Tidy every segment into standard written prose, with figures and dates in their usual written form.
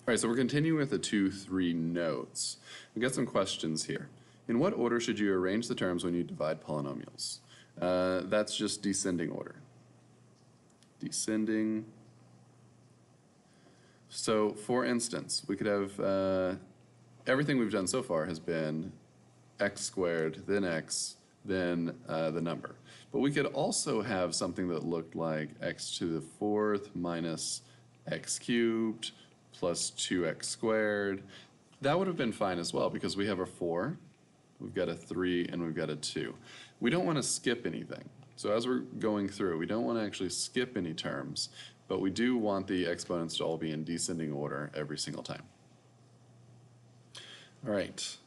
All right, so we're continuing with the 2-3 notes. We got some questions here. In what order should you arrange the terms when you divide polynomials? That's just descending order. Descending. So, for instance, we could have everything we've done so far has been x squared, then x, then the number. But we could also have something that looked like x to the fourth minus x cubed plus 2x squared. That would have been fine as well because we have a 4, we've got a 3, and we've got a 2. We don't want to skip anything. So as we're going through, we don't want to actually skip any terms, but we do want the exponents to all be in descending order every single time. All right.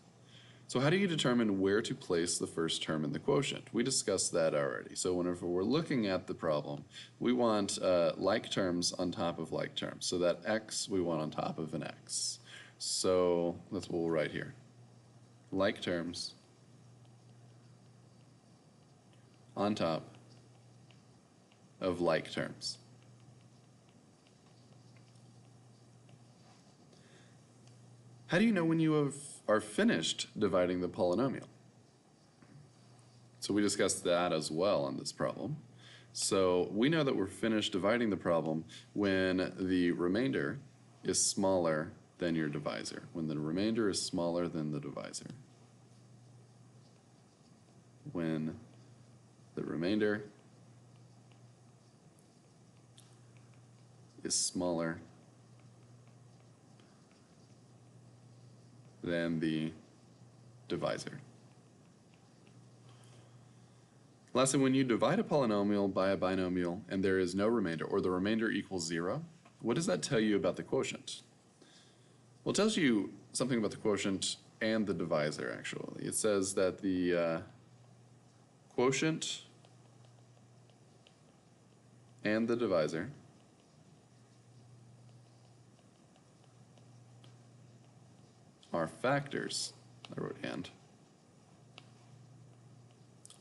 So how do you determine where to place the first term in the quotient? We discussed that already. So whenever we're looking at the problem, we want like terms on top of like terms. So that x we want on top of an x. So that's what we'll write here. Like terms on top of like terms. How do you know when you are finished dividing the polynomial? So we discussed that as well on this problem. So we know that we're finished dividing the problem when the remainder is smaller than your divisor. When the remainder is smaller than the divisor. When the remainder is smaller than the divisor. Lastly, when you divide a polynomial by a binomial and there is no remainder, or the remainder equals 0, what does that tell you about the quotient? Well, it tells you something about the quotient and the divisor, actually. It says that the quotient and the divisor are factors. I wrote and.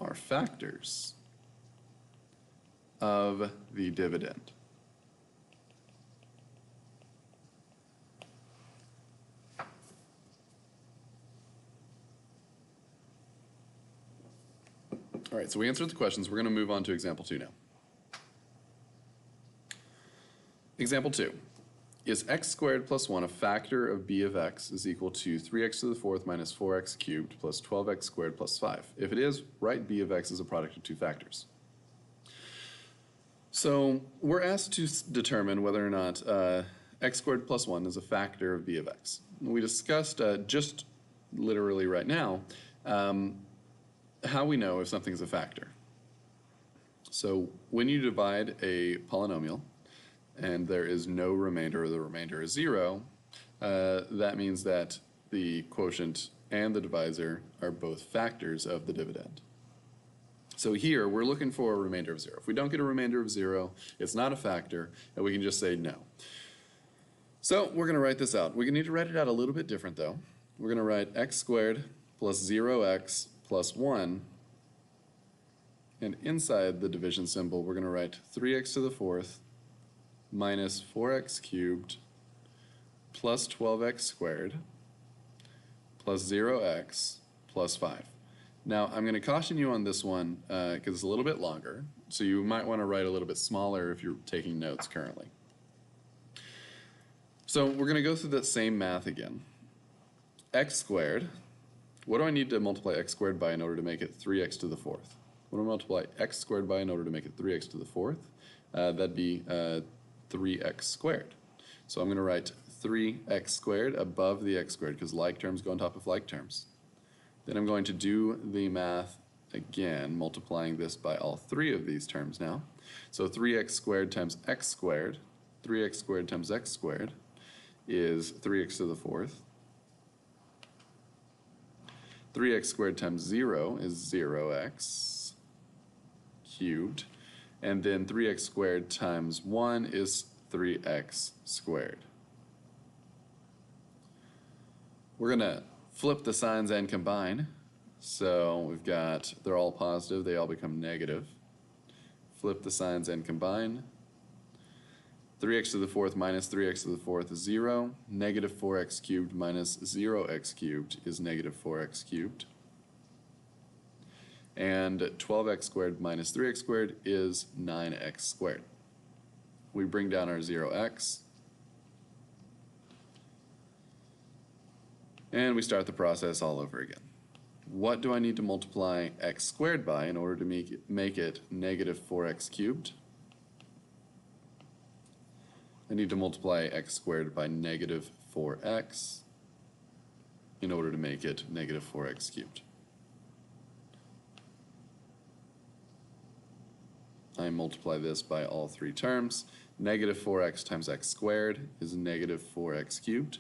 Are factors of the dividend. All right, so we answered the questions. We're going to move on to example 2 now. Example 2. Is x squared plus 1 a factor of b of x is equal to 3x to the fourth minus 4x cubed plus 12x squared plus 5? If it is, write b of x as a product of two factors. So we're asked to determine whether or not x squared plus 1 is a factor of b of x. We discussed just literally right now how we know if something is a factor. So when you divide a polynomial, and there is no remainder, or the remainder is 0, that means that the quotient and the divisor are both factors of the dividend. So here, we're looking for a remainder of 0. If we don't get a remainder of 0, it's not a factor, and we can just say no. So we're going to write this out. We need to write it out a little bit different, though. We're going to write x squared plus 0x plus 1, and inside the division symbol, we're going to write 3x to the fourth minus 4x cubed plus 12x squared plus 0x plus 5. Now, I'm going to caution you on this one because it's a little bit longer, so you might want to write a little bit smaller if you're taking notes currently. So we're going to go through that same math again. X squared, what do I need to multiply x squared by in order to make it 3x to the fourth? What do I multiply x squared by in order to make it 3x to the fourth? That'd be 3x squared. So I'm going to write 3x squared above the x squared because like terms go on top of like terms. Then I'm going to do the math again, multiplying this by all three of these terms now. So 3x squared times x squared, 3x squared times x squared is 3x to the fourth. 3x squared times 0 is 0x cubed. And then 3x squared times 1 is 3x squared. We're going to flip the signs and combine. So we've got, they're all positive, they all become negative. Flip the signs and combine. 3x to the fourth minus 3x to the fourth is 0. Negative 4x cubed minus 0x cubed is negative 4x cubed. And 12x squared minus 3x squared is 9x squared. We bring down our 0x. And we start the process all over again. What do I need to multiply x squared by in order to make it negative 4x cubed? I need to multiply x squared by negative 4x in order to make it negative 4x cubed. I multiply this by all three terms. Negative 4x times x squared is negative 4x cubed.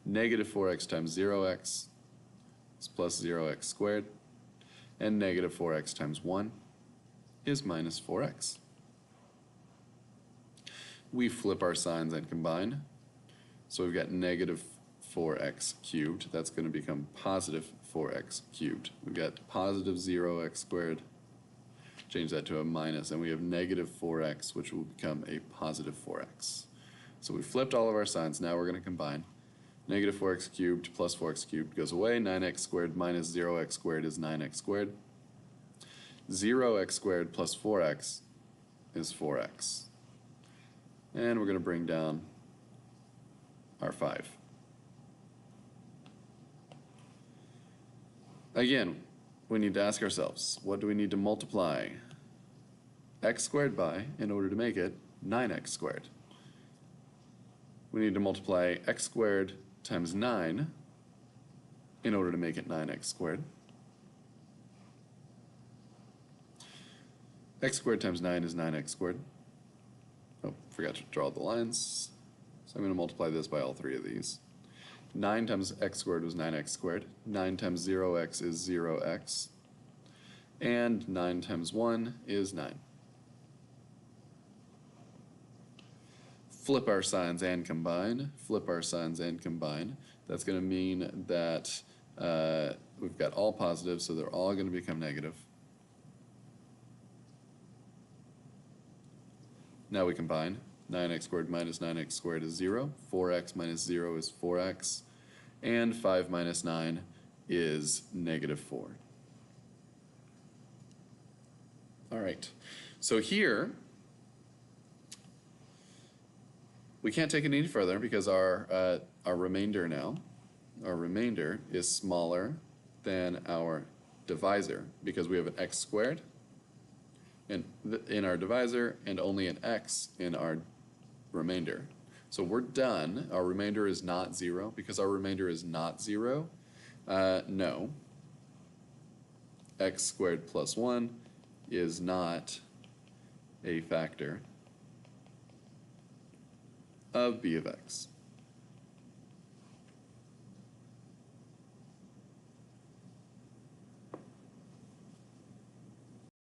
Negative 4x times 0x is plus 0x squared. And negative 4x times 1 is minus 4x. We flip our signs and combine. So we've got negative 4x cubed. That's going to become positive 4x cubed. We've got positive 0x squared. Change that to a minus, and we have negative 4x, which will become a positive 4x. So we flipped all of our signs. Now we're going to combine. Negative 4x cubed plus 4x cubed goes away. 9x squared minus 0x squared is 9x squared. 0x squared plus 4x is 4x. And we're going to bring down our 5. Again, we need to ask ourselves, what do we need to multiply x squared by in order to make it 9x squared? We need to multiply x squared times 9 in order to make it 9x squared. X squared times 9 is 9x squared. Oh, forgot to draw the lines. So I'm going to multiply this by all three of these. 9 times x squared was 9x squared. 9 times 0x is 0x. And 9 times 1 is 9. Flip our signs and combine. Flip our signs and combine. That's going to mean that we've got all positive, so they're all going to become negative. Now we combine. 9x squared minus 9x squared is 0. 4x minus 0 is 4x. And 5 minus 9 is negative 4. All right. So here, we can't take it any further because our remainder now, our remainder is smaller than our divisor because we have an x squared in our divisor and only an x in our remainder. So we're done. Our remainder is not 0. Because our remainder is not 0, no. X squared plus 1 is not a factor of b of x.